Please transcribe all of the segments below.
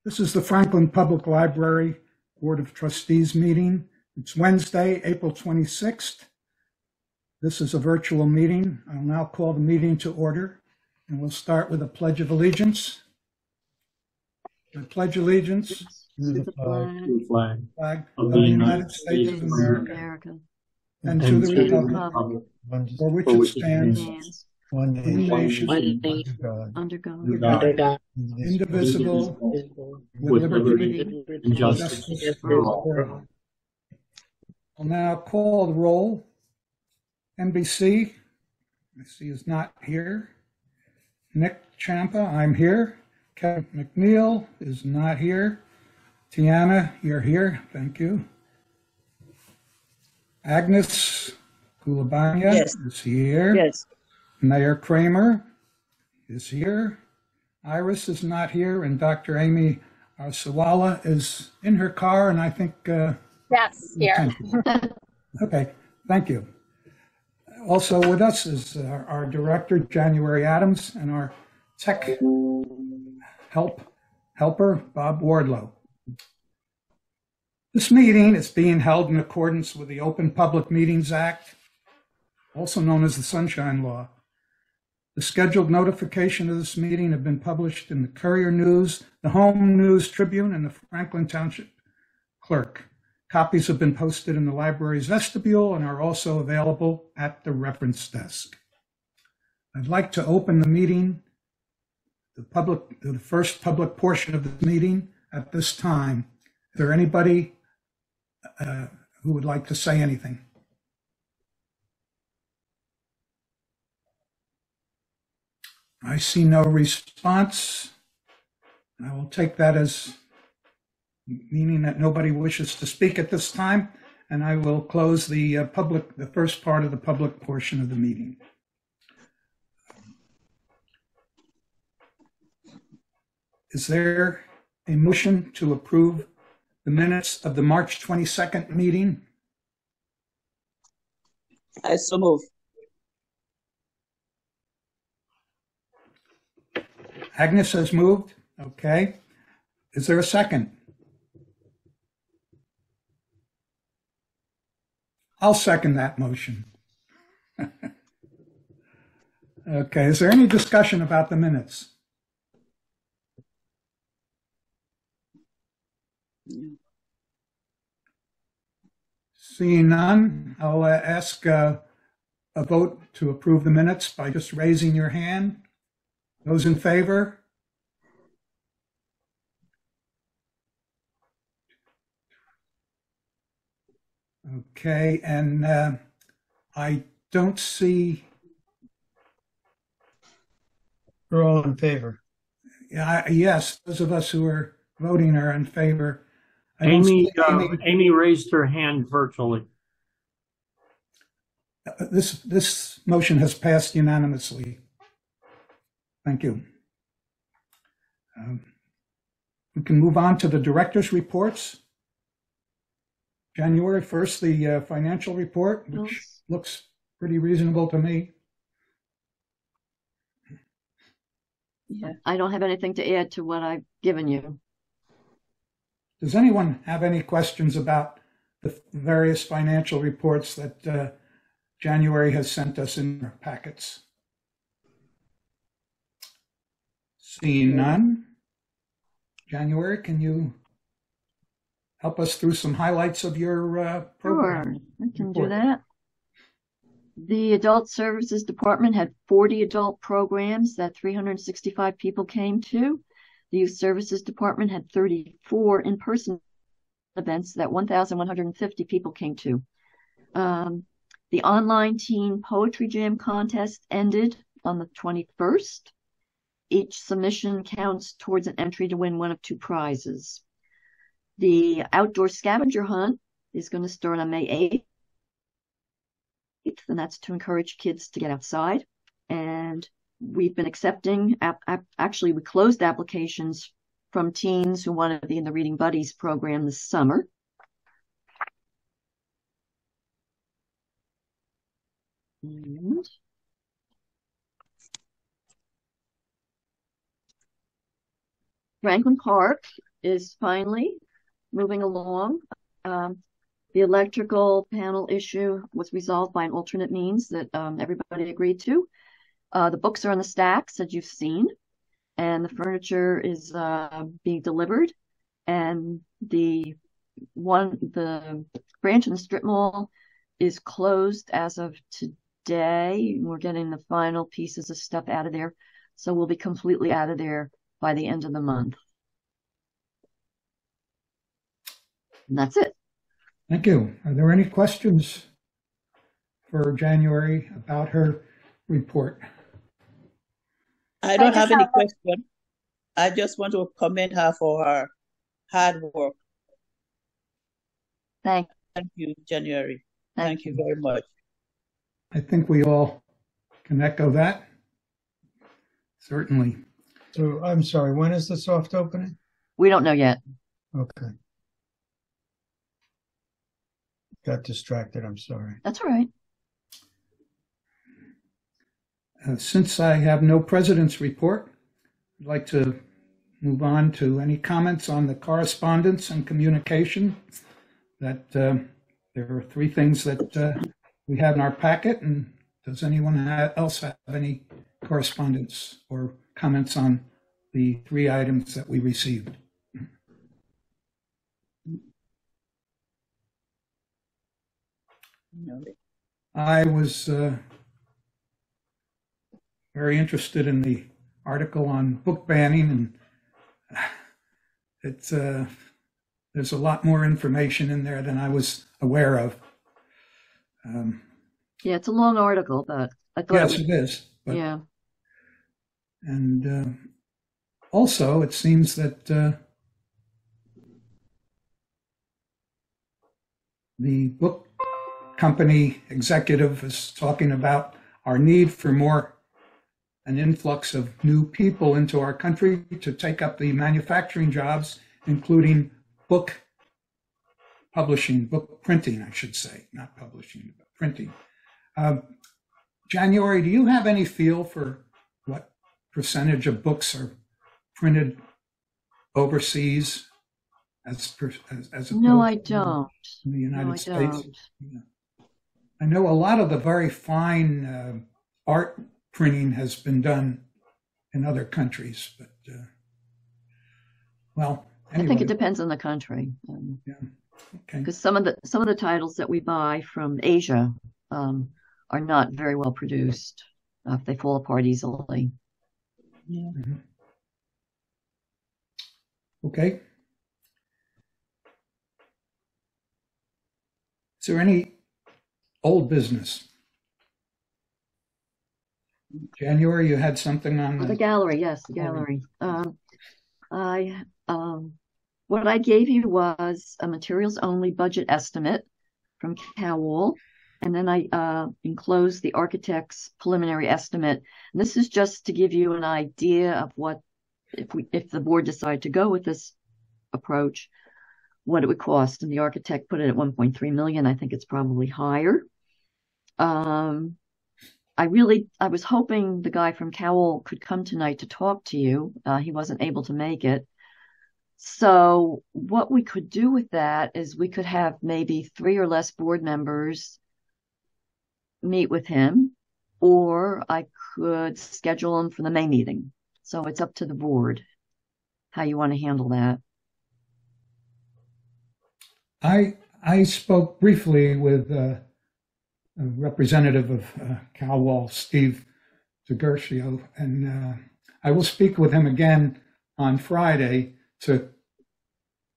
This is the Franklin Public Library Board of Trustees meeting. It's Wednesday, April 26th. This is a virtual meeting. I'll now call the meeting to order, and we'll start with a Pledge of Allegiance. I pledge allegiance to the flag of the United States of America and to the republic for which it stands, one nation, under God, indivisible, with liberty and justice for all. I'll now call the roll. NBC, I see is not here. Nick Champa, I'm here. Kevin McNeil is not here. Tiana, you're here. Thank you. Agnes Kulabanya is here. Yes. Mayor Kramer is here. Iris is not here, and Dr. Amy Arsawala is in her car, and I think... yes, here. Okay, thank you. Also with us is our director, January Adams, and our tech helper, Bob Wardlow. This meeting is being held in accordance with the Open Public Meetings Act, also known as the Sunshine Law. The scheduled notification of this meeting have been published in the Courier News, the Home News Tribune, and the Franklin Township Clerk. Copies have been posted in the library's vestibule and are also available at the reference desk. I'd like to open the meeting, the first public portion of the meeting at this time. Is there anybody who would like to say anything? I see no response. I will take that as meaning that nobody wishes to speak at this time, and I will close the first part of the public portion of the meeting. Is there a motion to approve the minutes of the March 22nd meeting? I so move. Agnes has moved. Okay. Is there a second? I'll second that motion. Okay. Is there any discussion about the minutes? Seeing none, I'll ask a vote to approve the minutes by just raising your hand. Those in favor? Okay, and I don't see. We're all in favor. Yes, those of us who are voting are in favor. Amy raised her hand virtually. This motion has passed unanimously. Thank you. We can move on to the director's reports. January 1st, the financial report, which looks pretty reasonable to me. Yeah, I don't have anything to add to what I've given you. Does anyone have any questions about the various financial reports that January has sent us in our packets? Seeing none. January, can you help us through some highlights of your program? Sure, I can do that. The Adult Services Department had 40 adult programs that 365 people came to. The Youth Services Department had 34 in-person events that 1,150 people came to. The online teen poetry jam contest ended on the 21st. Each submission counts towards an entry to win one of 2 prizes. The outdoor scavenger hunt is going to start on May 8th, and that's to encourage kids to get outside. And we've been accepting, actually we closed applications from teens who want to be in the Reading Buddies program this summer. And Franklin Park is finally moving along. The electrical panel issue was resolved by an alternate means that everybody agreed to. The books are on the stacks, as you've seen, and the furniture is being delivered. And the branch in the strip mall is closed as of today. We're getting the final pieces of stuff out of there, so we'll be completely out of there by the end of the month. And that's it. Thank you. Are there any questions for January about her report? I don't have any question. I just want to commend her for her hard work. Thank you, January. Thank you very much. I think we all can echo that. Certainly. So I'm sorry, when is the soft opening? We don't know yet. Okay. Got distracted, I'm sorry. That's all right. Since I have no president's report, I'd like to move on to any comments on the correspondence and communication. That there are 3 things that we have in our packet, and does anyone else have any correspondence or comments on the 3 items that we received? I was very interested in the article on book banning, and it's there's a lot more information in there than I was aware of. Yeah, it's a long article, but I thought yes, it is. But, yeah. And also, it seems that the book company executive is talking about our need for an influx of new people into our country to take up the manufacturing jobs, including book publishing, book printing, I should say, not publishing, but printing. January, do you have any feel for what percentage of books are printed overseas as opposed No, I don't. in the United No, I States? don't. Yeah. I know a lot of the very fine art printing has been done in other countries, but well, anyway. I think it depends on the country. Yeah. Okay. Because some of the titles that we buy from Asia are not very well produced. They fall apart easily. Yeah. Mm-hmm. Okay. Is there any old business? January, you had something on the gallery. Yes, the gallery. What I gave you was a materials only budget estimate from Cowell, and then I enclosed the architect's preliminary estimate. And this is just to give you an idea of what, if the board decided to go with this approach, what it would cost. And the architect put it at 1.3 million. I think it's probably higher. I was hoping the guy from Cowell could come tonight to talk to you. He wasn't able to make it. So what we could do with that is we could have maybe 3 or less board members meet with him, or I could schedule him for the May meeting. So it's up to the board how you want to handle that. I spoke briefly with a representative of Cowell, Steve Zagershio, and I will speak with him again on Friday to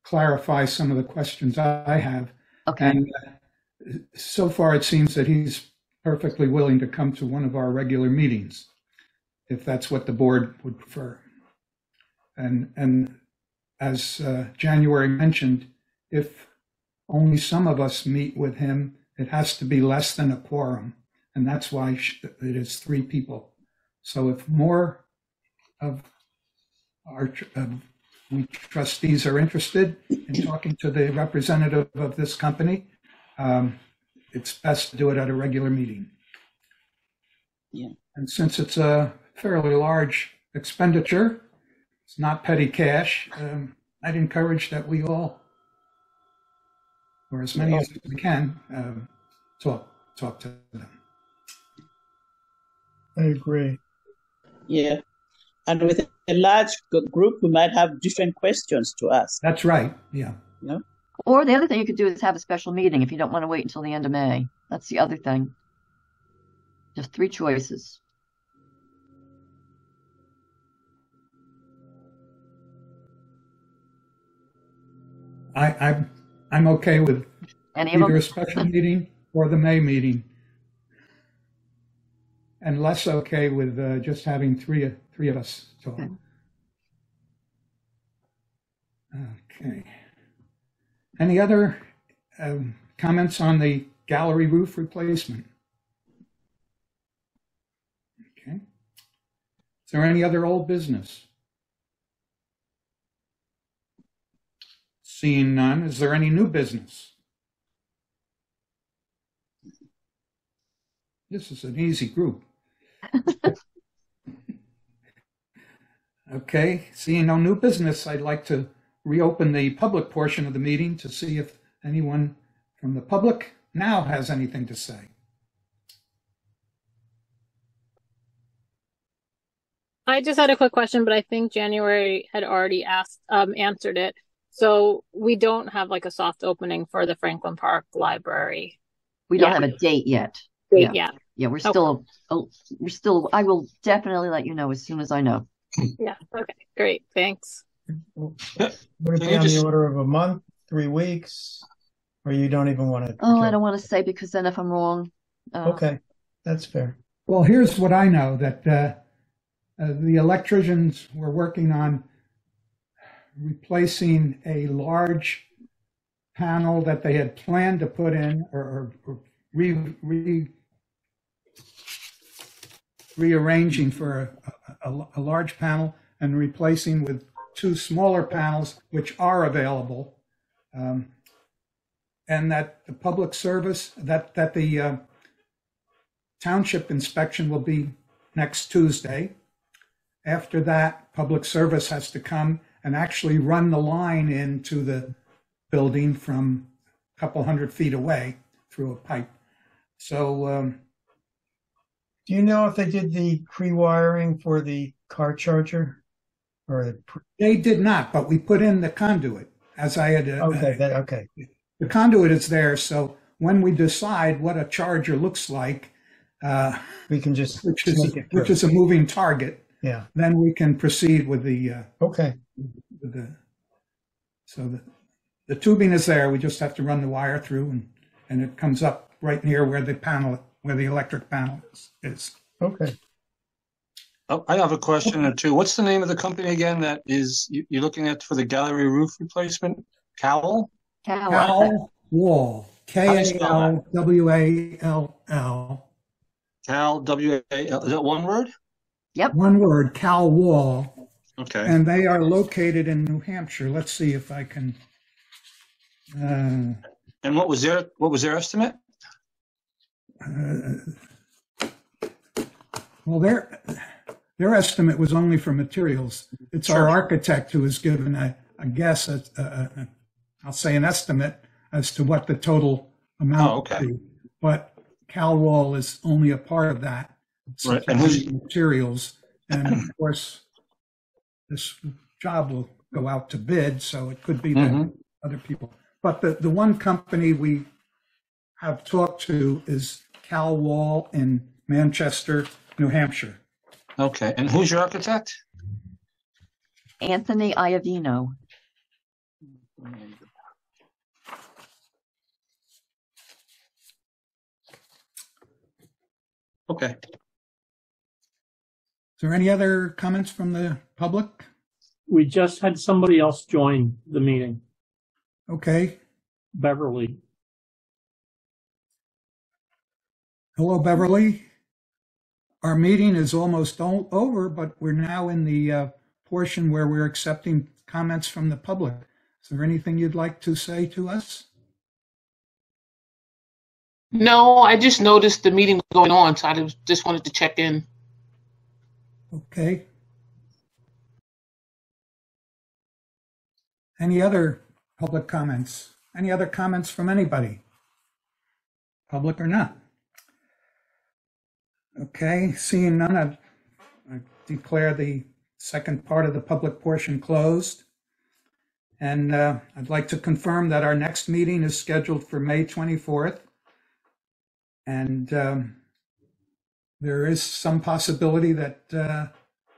clarify some of the questions I have. Okay. And so far, it seems that he's perfectly willing to come to one of our regular meetings, if that's what the board would prefer. And as January mentioned, if only some of us meet with him, it has to be less than a quorum, and that's why it is 3 people. So if more of our we trustees are interested in talking to the representative of this company, it's best to do it at a regular meeting. Yeah. And since it's a fairly large expenditure, it's not petty cash, I'd encourage that we all, or as many as we can, talk to them. I agree. Yeah. And with a large group, we might have different questions to ask. That's right. Yeah. No? Or the other thing you could do is have a special meeting if you don't want to wait until the end of May. That's the other thing. Just 3 choices. I'm okay with Any of either them? a special meeting or the May meeting, and less okay with just having three of us talk. Okay. Okay. Any other comments on the gallery roof replacement? Okay. Is there any other old business? Seeing none, is there any new business? This is an easy group. Okay, seeing no new business, I'd like to reopen the public portion of the meeting to see if anyone from the public now has anything to say. I just had a quick question, but I think January had already answered it. So we don't have like a soft opening for the Franklin Park Library. We don't have a date yet. Yeah. Yeah, we're still, I will definitely let you know as soon as I know. Yeah. Okay, great. Thanks. Would it be on the order of a month, 3 weeks, or you don't even want to? Oh, I don't want to say, because then if I'm wrong. Okay, that's fair. Well, here's what I know, that the electricians were working on replacing a large panel that they had planned to put in, or rearranging for a large panel and replacing with 2 smaller panels, which are available, and that the public service, that the township inspection will be next Tuesday. After that, public service has to come and actually run the line into the building from a couple 100 feet away through a pipe. So, do you know if they did the pre-wiring for the car charger? They did not, but we put in the conduit, as I had. Okay. The conduit is there, so when we decide what a charger looks like, we can just which is a moving target. Yeah. Then we can proceed with the. Okay. So the tubing is there. We just have to run the wire through, and it comes up right near where the electric panel is. Okay. Oh, I have a question or two. What's the name of the company again that you're looking at for the gallery roof replacement? Cowell? Cowell Wall. Kalwall. Cal W-A-L. Is that one word? Yep. One word, Cowall. Okay. And they are located in New Hampshire. Let's see if I can. And what was their estimate? Well, their estimate was only for materials. It's Sure. our architect who has given a guess at, I'll say an estimate as to what the total amount okay. would be. But Kalwall is only a part of that. Right. And who's materials, and of course, this job will go out to bid, so it could be that other people. But the one company we have talked to is Kalwall in Manchester, New Hampshire. okay? And who's your architect? Anthony Iovino. Okay. Is there any other comments from the public? We just had somebody else join the meeting, Okay. Beverly. Hello, Beverly. Our meeting is almost over, but we're now in the portion where we're accepting comments from the public. Is there anything you'd like to say to us? No, I just noticed the meeting was going on, so I just wanted to check in. Okay. Any other public comments? Any other comments from anybody? Public or not? Okay, seeing none, I declare the second part of the public portion closed. And I'd like to confirm that our next meeting is scheduled for May 24th. And there is some possibility that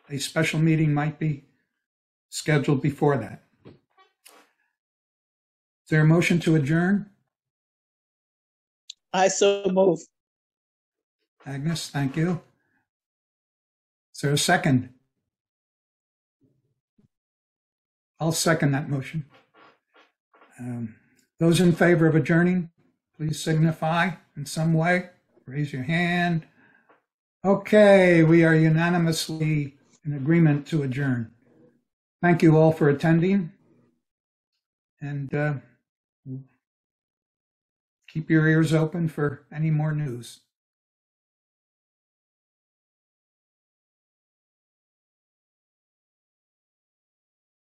a special meeting might be scheduled before that. Is there a motion to adjourn? I so move. Agnes, thank you. Is there a second? I'll second that motion. Those in favor of adjourning, please signify in some way. Raise your hand. Okay, we are unanimously in agreement to adjourn. Thank you all for attending, and keep your ears open for any more news.